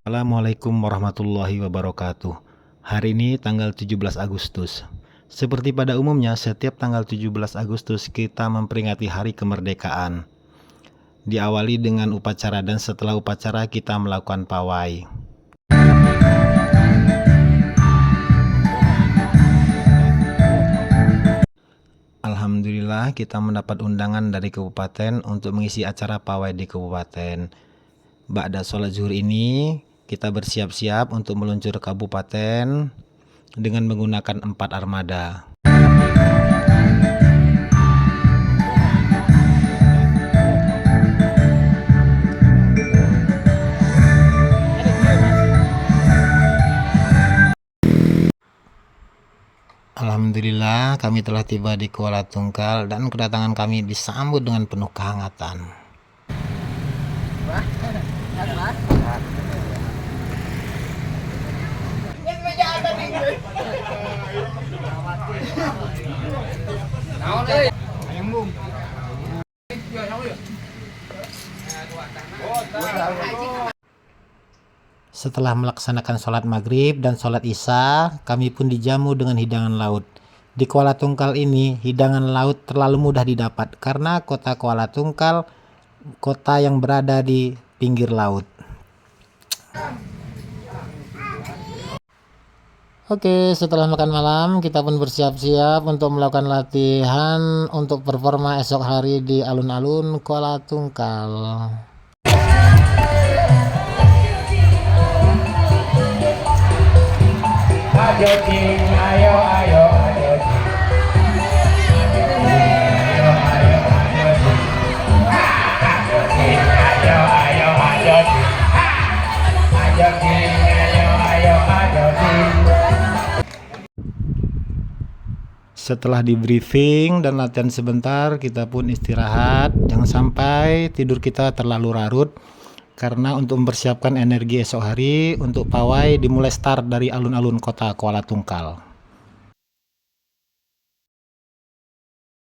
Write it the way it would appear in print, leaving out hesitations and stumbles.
Assalamualaikum warahmatullahi wabarakatuh. Hari ini tanggal 17 Agustus. Seperti pada umumnya, setiap tanggal 17 Agustus kita memperingati hari kemerdekaan. Diawali dengan upacara dan setelah upacara kita melakukan pawai. Alhamdulillah kita mendapat undangan dari kabupaten untuk mengisi acara pawai di kabupaten. Ba'da sholat zuhur ini kita bersiap-siap untuk meluncur ke kabupaten dengan menggunakan 4 armada. Alhamdulillah kami telah tiba di Kuala Tungkal dan kedatangan kami disambut dengan penuh kehangatan. Setelah melaksanakan sholat maghrib dan sholat isya, kami pun dijamu dengan hidangan laut. Di Kuala Tungkal ini, hidangan laut terlalu mudah didapat karena kota Kuala Tungkal kota yang berada di pinggir laut. Oke, setelah makan malam, kita pun bersiap-siap untuk melakukan latihan untuk performa esok hari di alun-alun Kuala Tungkal. Ayo Jing, ayo ayo ayo Jing. Ayo ayo ayo Jing. Ayo Jing, ayo ayo ayo Jing. Ayo Jing, ayo ayo ayo Jing. Setelah di briefing dan latihan sebentar, kita pun istirahat. Jangan sampai tidur kita terlalu larut, karena untuk mempersiapkan energi esok hari untuk pawai dimulai start dari alun-alun kota Kuala Tungkal.